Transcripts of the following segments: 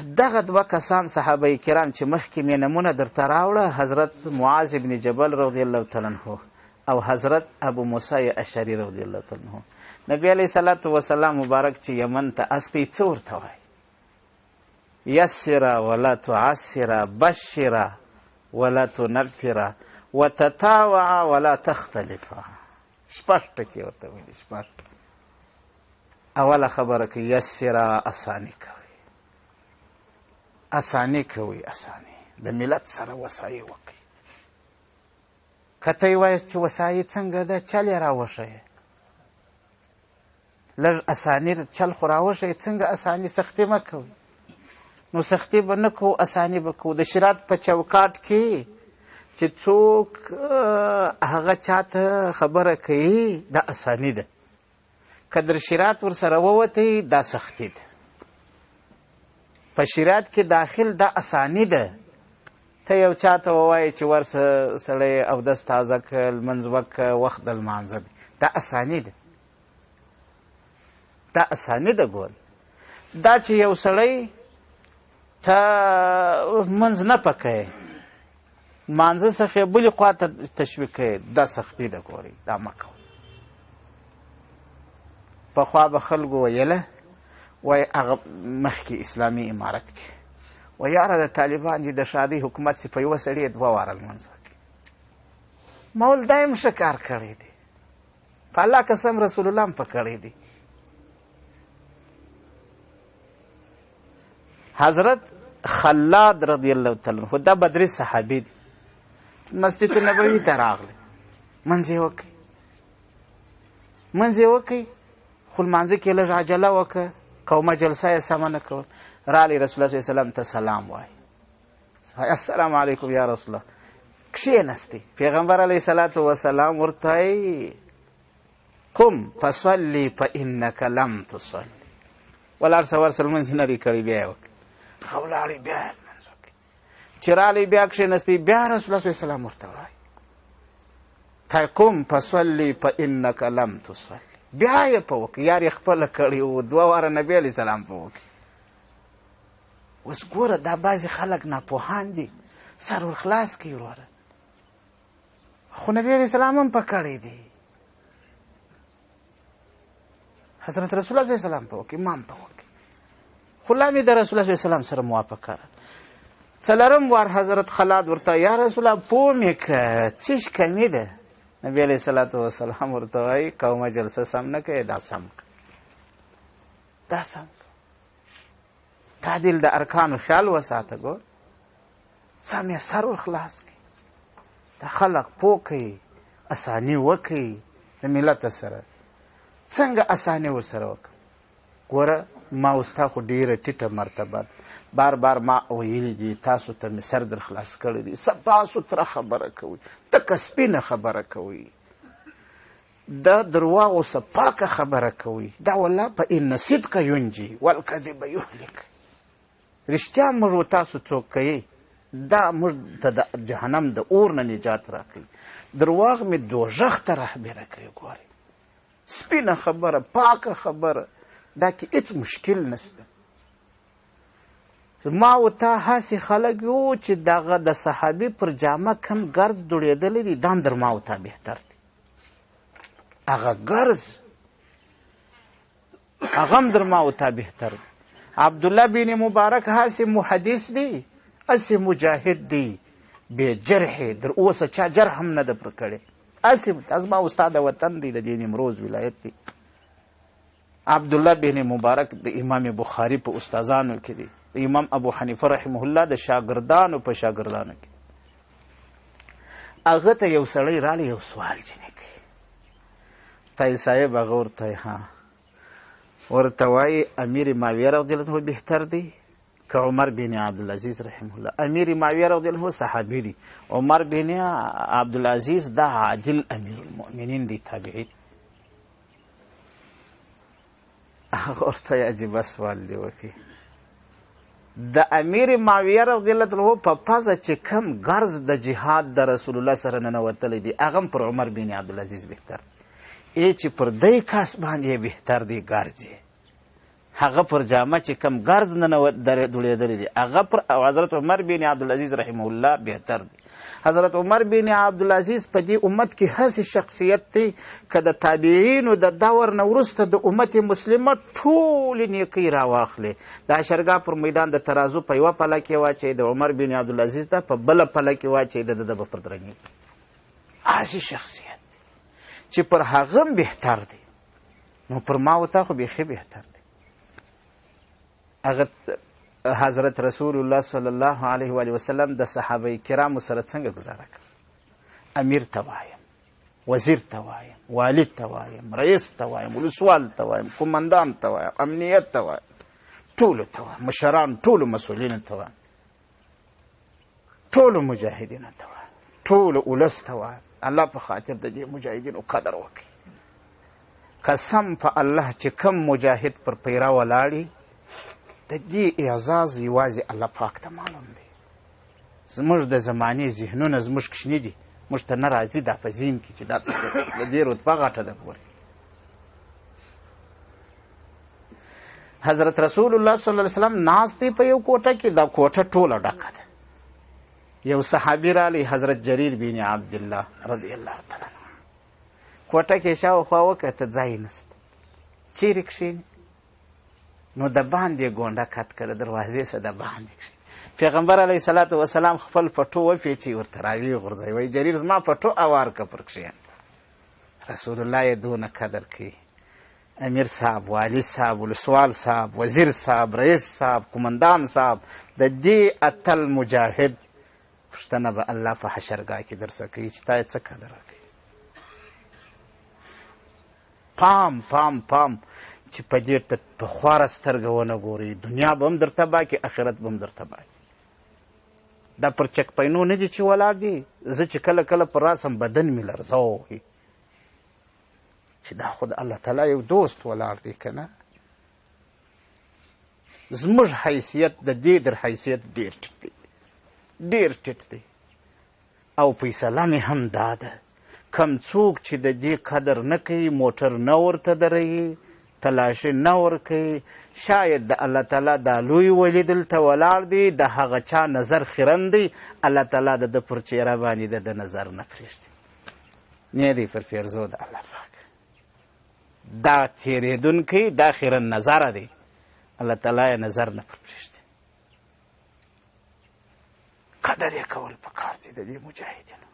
دغه دوه کسان صحابه کرام چې مخکې مې نمونه درته راوړه، حضرت معاذ بن جبل رضی الله تعالی عنه او حضرت ابو موسی اشعری رضی الله تعالی عنه. نبی علیه الصلاة والسلام مبارک چې یمن ته استی څه ورته وایي؟ یسر ولا تعسر، بشر ولا تنفر، وتتاوع ولا تختلف. شپږ ټکي ورته ویلي. شپږ. اوله خبره کې یسر، اساني کوي، اساني کوي، اساني د ملت سره وسایي وکړي. که ته یې وایې چې وسایي څنګه ده، چل یې راوښیې، لږ اساني چل خو راوښیې. څنګه اساني؟ سختي مه کوئ. نو سختي به نه کوو، اساني به کوو. د شریعت په چوکاټ کې چې څوک هغه چاته خبره کوي دا اساني ده، که در شریعت ورسره ووتی دا سختي ده. په شریعت کې داخل دا اساني ده. ته یو چاته ووایې چې ورسه سړی اودس تازه کړه، لمونځ وکړه، وخت د لمانځه دی، دا اساني ده. دا اساني ده. ګور دا چې یو سړی ته منځ نه پکوي، مانځه څخه بلې خوا ته تشویق کوي، دا سختي ده. ګورئ دا مه کوئ. پخوا به خلکو ویله، وایي هغه مخکې اسلامي امارت کې، و یاره د طالبان چې د شادي حکومت چې په یوه سړي 2 واره لمونځ وکړي. ما ویل دا یې هم ښه کار کړی دی، په الله قسم رسول الله هم په کړی دی. حضرت خلاد رضی الله تعالی عنه دا بدري صحابي دی، مسجد نبوي ته راغلی، منځ یې وکړي، منځ یې وکړي، خو لمانځه کې لږ عجله وکړه، قومه جلسه یې سمه نه کول. رالی رسول الله صلی الله علیه وسلم ته سلام وایي، السلام علیکم یا رسول الله. کښېنستی. پیغمبر علیه الصلاة والسلام ورته وایي قم فصلی فانک لم تصلی. ولاړ شه ورسه لمونځ نه دی کړی، بیا یې وکړي. هغه ولاړې بیا یې لمونځ وکړي. چې رالی بیا کښېنستی، بیا رسول الله صلی الله علیه وسلم ورته وایي قم فصلی فانک لم تصلی. بیا یې په وکړي. یار یې خپله کړې و، 2 واره نبي علیه السلام په وکړي. اوس ګوره دا بعضې خلک ناپوهان دي، سر ورخلاص کوي وروره، خو نبي علیه السلام هم په کړی دی. حضرت رسول الله صلی الله علیه وسلم په وکړي، ما هم په وکړي، خو لا مې د رسول الله صلی الله علیه وسلم سره موافقه ده. 4م وار حضرت خلاد ورته یا رسول الله پوه مې که څه کمي ده. نبی علیه الصلاة والسلام ورته وایي قومه جلسه سم نه کوي، دا سم کړه، دا سم کړه. تعدیل د ارکانو خیال وساته. ګور سم یې سر ورخلاص کړي، دا خلق پوه کوي، اساني وکړي د ملت سره. څنګه اساني ورسره وکړه؟ ګوره ما اوس تا خو ډېره ټیټه مرتبه ده، بار بار ما ویلي دي تاسو ته مې سر در خلاص کړی دی، صفا سوتره خبره کوئ، تکه سپینه خبره کوئ، دا درواغو څه پاکه خبره کوئ. دا والله فإن صدق ینجي والکذب یهلک. رښتیا موږ و تاسو څوک کوئ، دا موږ ته د جهنم د اور نه نجات راکوي. درواغ مې دوژخ ته رهبره کوي. ګورئ سپینه خبره، پاکه خبره، دا کې هېڅ مشکل نشته. ما و تا هاسې خلک یو چې دغه د صحابي پر جامه کم ګرز دوړېدلی دی، دا هم در ما و تا بهتر دی. هغه ګرز هغه هم در ما و تا بهتر دی. عبدالله بن مبارک هاسې محدث دی، هسې مجاهد دی، بې جرح، در اوسه چا جرح هم نه ده پر کړی. هسې زما استاد وطن دی، د دې نیمروز ولایت دی. عبدالله بن مبارک د امام بخاري په استادانو کې دی، د امام ابو حنیفه رحمه الله د شاګردانو په شاګردانو کې. هغه ته یو سړی رالی، یو سوال جنې کوي. تای صاحب هغه ورته ورته وایي امیر معاویه رضی الله عنه بهتر دی که عمر بن عبدالعزیز رحمه الله؟ امیر معاویه رضی الله عنه صحابي دی، عمر بن عبدالعزیز دا عادل امیر المؤمنین دی، تابعی دی. هغه ورته عجیبه سوال دی وکړي. د امیر معاویه رضی الله عنه په پزه چې کم ګرز د جهاد د رسول الله سره ننوتلی دی، هغه هم پر عمر بن عبدالعزیز بهتر دی. ای چې پر دی کس باندې بهتر دی ګرځې. هغه پر جامه چې کم ګرد نه دوړېدلی دی هغه پر حضرت عمر بن عبدالعزیز رحمه الله بهتر دی. حضرت عمر بن عبدالعزیز په دې امت کې هسې شخصیت دی که د تابعینو د دور نه وروسته د امت مسلمه ټولې نیکۍ راواخلې. د اشرګاه پر میدان د ترازو په یوه پله کې واچوي د عمر بن عبدالعزیز ته په بله پله کې واچوي د ده به پر درنګي. هسې شخصیت دی چې پر هغه هم بهتر دی نو پر ما و تا خو بیخي بهتر دی. هغه حضرت رسول الله صلی الله علیه و وسلم د صحابه کرامو سره څنګه گزاره کړ؟ امیر ته وایم، وزیر ته وایم، والد ته وایم، رئیس ته وایم، ولسوال ته وایم، قمندان ته وایم، امنیت ته وایم، ټولو ته وایم، مشران ټولو مسؤلینو ته وایم، ټولو مجاهدینو ته وایم، ټولو ولس ته وایم. الله په خاطر د دې مجاهدینو قدر وکړي. قسم په الله چې کم مجاهد پر پیرا ولاړي د دې اعزاز یوازې الله پاک ته معلوم دی. زموږ د زمانې ذهنونه زموږ کوچني دي، موږ ته نه راځي دا په ذهن کې چې دا څه د دې رتبه غټه ده. ګورې حضرت رسول الله صلی الله علیه وسلم ناست دی په یو کوټه کې، دا کوټه ټوله ډکه ده. یو صحابي رالی حضرت جریر بن عبدالله رضی الله تعالی عنه، کوټه کې شاوخوا وکته ځای نسته، چیرې کښېني؟ نو د باندې ګونډه کت کړه، دروازې سه د باندې کښېني. پیغمبر علیه صلات وسلام خپل پټو وپیچي ورته راویې غورځوي، وایي جریر زما پټو اوار که پر کښېن. رسول الله یې دونه قدر کوي. امیر صاحب، والی صاحب، ولسوال صاحب، وزیر صاحب، رئیس صاحب، قمندان صاحب، د دې اتل مجاهد پوښتنه به الله په حشرګاه کې درڅه کوي چې تا یې څه قدر کوي. پام پام پام چې په دې ته په خواره سترګه ونه ګورئ، دنیا به هم درته باکي، آخرت به هم درته باکي. دا پر چک پینو نه دي چې ولاړ دي. زه چې کله کله پر راسم بدن مې لرزوي چې دا خو د الله تعالی یو دوست ولاړ دی که نه. زموږ حیثیت د دې در حیثیت ډېر ټیټ دی، ډېر ټیټ دی. او فیصله مې هم دا ده کم څوک چې د دې قدر نه کوي، موټر نه ورته دروي، تلاشي نه ورکوي، شاید د الله تعالی دا لوی ولی دلته ولاړ دی، د هغه چا نظر خیرن دی، الله تعالی د ده پر چهره باندې د نظر نه پرېږدي. نه دی پر پیرزو د الله پاک دا تېرېدونکی، دا خیرن نظره دی، الله تعالی یې نظر نه پر پرېږدي. قدر یې کول پکار دی د دې مجاهدینو.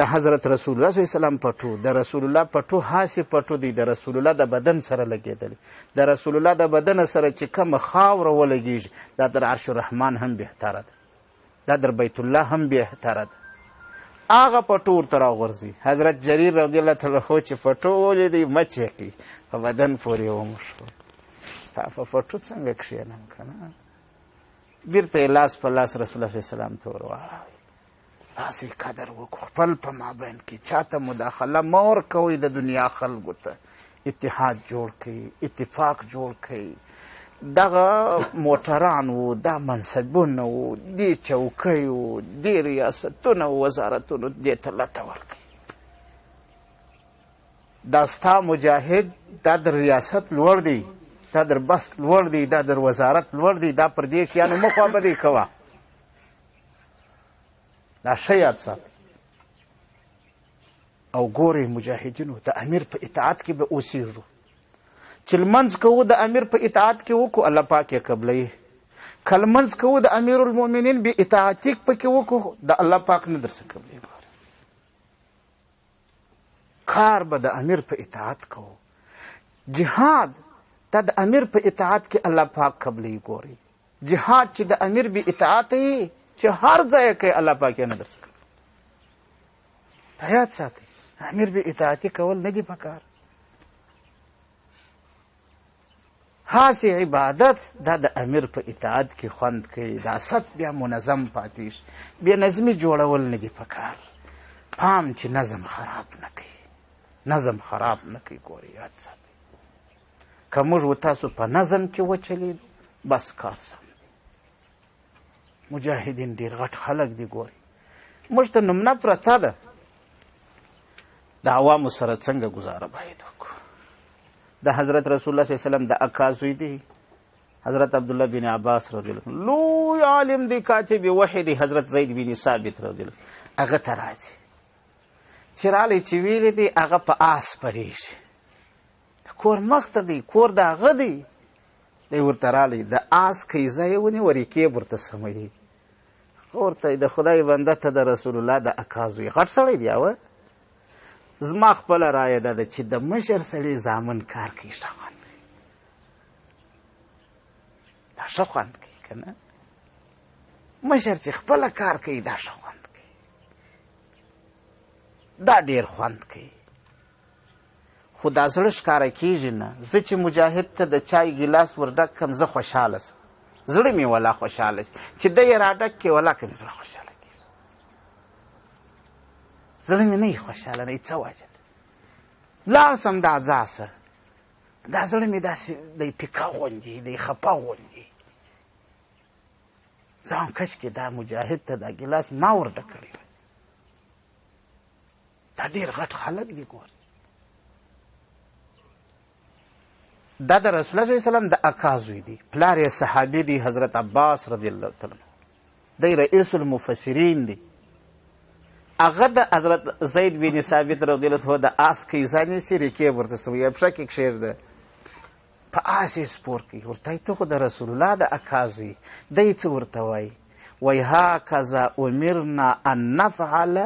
د حضرت رسول الله صلی الله علیه وسلم پټو، د رسول الله پټو هاسې پټو دی، د رسول الله د بدن سره لګېدلی، د رسول الله د بدن سره چې کومه خاوره ولګېږي دا در عرش الرحمن هم بهتره ده، دا در بیت الله هم بهتره ده. هغه پټو ورته راغورځي. حضرت جریر رضی الله تعالی عنه چې پټو ولیدی مچ یې کړي، په بدن پورې وموښو، ستا په پټو څنګه کښېنم که نه؟ بیرته یې لاس په لاس رسول الله صلی الله علیه وسلم ته ور واړوئ. راسئ قدر وکړو خپل په مابین کې، چاته مداخله مه ورکوئ، د دنیا خلکو ته اتحاد جوړ کړئ، اتفاق جوړ کړئ. دغه موټران وو، دا منصبونه وو، دې چوکۍ وو، دې ریاستونه وو، وزارتونو، دې ته لته ورکړئ. دا ستا مجاهد، دا در ریاست لوړ دی، دا در بست لوړ دی، دا در وزارت لوړ دی، دا پر دې شیانو مه خوابدۍ کوه. دا ښه یاد ساتئ. او ګورئ مجاهدینو د امیر په اطاعت کې به اوسېږو. چې لمنځ کوو د امیر په اطاعت کې وکړو، الله پاک یې قبلوي. که لمنځ کوو د امیر المؤمنین بې اطاعتي پکې وکړو، د الله پاک نه درڅه قبلوي. کار به د امیر په اطاعت کوو. جهاد دا د امیر په اطاعت کې الله پاک قبلوي. ګورئ جهاد چې د امیر بې اطاعت یې چې هر ځای کوي، الله پاک یې نه درڅه کوي. دا یاد ساتئ، امیر بې اطاعتي کول نه دي پکار. هاسې عبادت دا د امیر په اطاعت کې خوند کوي، دا ست بیا منظم پاتې شي. بې نظمي جوړول نه دي پکار. پام چې نظم خراب نه کوي، نظم خراب نه کوي. ګورئ یاد ساتئ، که موږ و تاسو په نظم کې وچلېدو بس کار سم. مجاهدین ډېر غټ خلک دي. ګورئ موږ ته نمونه پرته ده د عوامو سره څنګه ګزاره باید وکړو. د حضرت رسول الله صلی الله علیه وسلم د اکا زوی دی حضرت عبدالله بن عباس رضی الله عنه، لوی عالم دی، کاتب وحی دی، حضرت زید بن ثابت رضی الله عنه هغه ته راځي. چې رالی چې ویلی دی هغه په آس پریږي، د کور مخ ته دی، کور د هغه دی، دی ورته رالی د آس کیزه یې ونیوه، رکیب ورته سموي. ورته د خدای بنده ته د رسول الله د اکا زوی غټ سړی دی. اوه زما خپله رایه دا ده چې د مشر سړي زامن کار کوي ښه خوند کوي، دا ښه خوند کوي که نه؟ مشر چې خپله کار کوي دا ښه خوند کوي، دا ډېر خوند کوي. خو دا زړه ښکاره کېږي نه. زه چې مجاهد ته د چای ګیلاس ور ډک کړم زه خوشحاله سم، زړه مې ولا خوشحاله سي. چې دی یې را ډک کړي ولا که مې زړه خوشحاله کېږي، زړه مې نه وي خوشحاله، نه څه وجه ده. لاړ سم دا ځه سه، دا زړه مې داسې دی پیکه غوندې دی، خفه غوندې. زه هم کشکې دا مجاهد ته دا ګیلاس ما ور ډک کړی وی. دا ډېر غټ خلک دي ګورې. دا د رسول الله صلی الله علیه وسلم د اکا زوی دی، پلار یې صحابي دی حضرت عباس رضی الله تعالی عنه، دی رئیس المفسرین دی. هغه د حضرت زید بن ثابت رضی الله عنه د آس کیزه نیسي، رکیب ورته سوی، پښه کې کښېږده، په آس یې سپور کوي. ورته وایي ته خو د رسول الله د اکا زوی. دی څه ورته وایي؟ وایي هکذا امرنا ان نفعل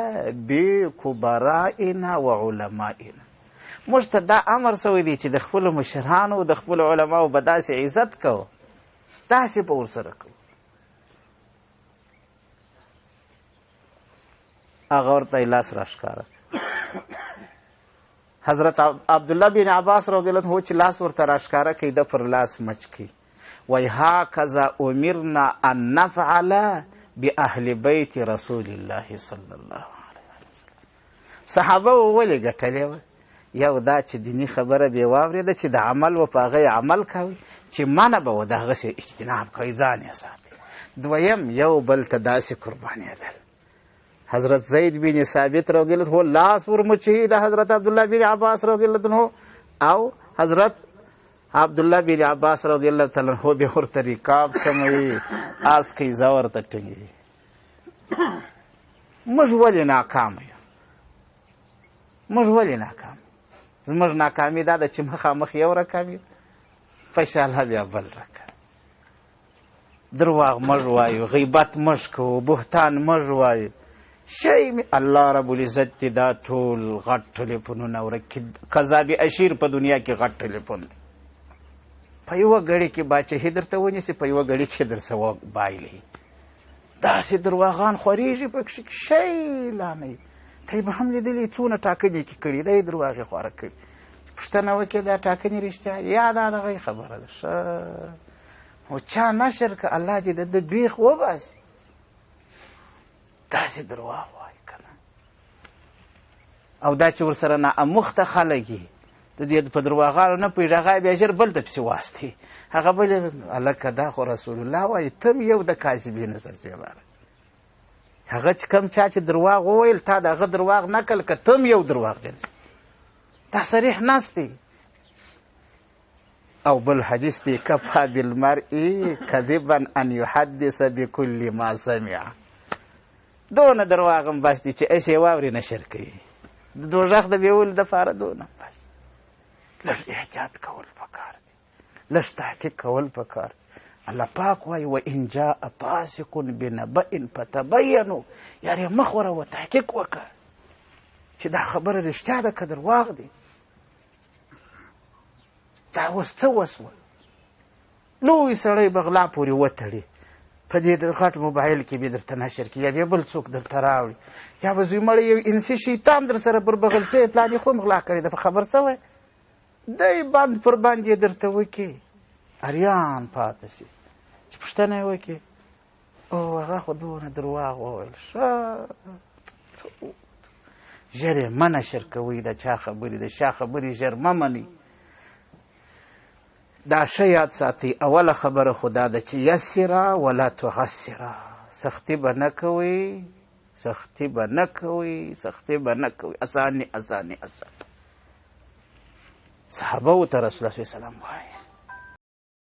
بکبرائنا وعلمائنا. موږ ته دا امر سوی دی چې د خپلو مشرانو د خپلو علماو به داسې عزت کوو، داسې به ورسره کوو. هغه ورته لاس راښکاره. حضرت عبدالله بن عباس رضی الله عنه چې لاس ورته راښکاره کوي، د پر لاس مچ کوي. وایي هکذا امرنا ان نفعل باهل بیت رسول الله صلی الله علیه وسلم. صحابه ولې ګټلې وه؟ یو دا چې دیني خبره بې واورېده چې د عمل و په هغه یې عمل کوي، چې منع به و د هغسې اجتناب کوي، ځان یې ساتي. دویم یو بل ته داسې قربانېدل. حضرت زید بن ثابت رضی الله عنه لاس ورمچوي د حضرت عبدالله بن عباس رضی الله عنه، او حضرت عبدالله بن عباس رضی الله تعالی عنه بیا ورته رکاب سموي، آس کیزه ورته ټینګوي. موږ ولې ناکامه یو؟ موږ ولې ناکام؟ زموږ ناکامي دا ده چې مخامخ یو رقم یو، فشاله بیا بل رقم. درواغ موږ وایو، غیبت موږ کوو، بهتان موږ وایو. شی الله رب العزت دی دا ټول غټ ټلیفونونه ورکړي. کذاب اشیر په دنیا کې غټ ټلیفون دی. په یوه ګړي کې باچهي درته ونیسي، په یوه ګړي کې در سوه بایلي. داسې درواغان خورېږي پکښې، شی لا نه وي. ته یې به هم لیدلي څونه ټاکنې کې کړي، دا یې درواغ یې خواره کړي. پوښتنه وکړې دا ټاکنې رښتیا یا دا دغه خبره ده؟ ښه او چا نشر که الله دې د بیخ وباسي. داسې درواغ وایي که نه. او دا چې ورسره نااموخته خلک یي، د دې په درواغانو نه پوهېږي، هغه بیا ژر بل ته پسې واستي. هغه بل هلکه دا خو رسول الله وایي، ته هم یو د کاذبینو سرچینه. هغه چې کوم چا چې درواغ وویل، تا د هغه درواغ نقل که، ته هم یو درواغجن. دا صریح ناست دی. او بل حدیث دی کفا بالمرء کذبا ان یحدث بكل ما سمع. دونه درواغ هم بس دی چې هسې یې واوري نشر کوي. د دوزخ د بیولو دپاره دونه بس. لږ احتیاط کول پکار دی، لږ تحقیق کول پکار دی. الله پاک وایي وان جاء فاسق بنبأ فتبینوا، یعنې مخ وروه تحقیق وکړه چې دا خبره رښتیا ده که درواغ دی. دا اوس څه وسوه؟ لوی سړی به غلا پورې وتړي، په دې غټ موبایل کې به درته نشر کړي، یا بیا بل څوک درته راوړي، یا به زوی مړی یو انسي شیطان در سره پر بغل سوی، پلان یې خو هم غلا کړې ده، په خبر سوی دی بند پر بند یې درته وکړي، اریان پاته سي. چې پوښتنه یې وکړي او هغه خو دونه درواغ وویل، ښه ژر یې مه نشر کوئ د چا خبرې، د چا خبرې ژر مه منئ. دا ښه یاد ساتئ، اوله خبره خو دا ده چې یسره ولا تعسره، سختي به نه کوئ، سختي به نه کوئ، سختي به نه کوئ، اساني اساني اساني. صحابه ته رسول الله صلی الله علیه وسلم وایي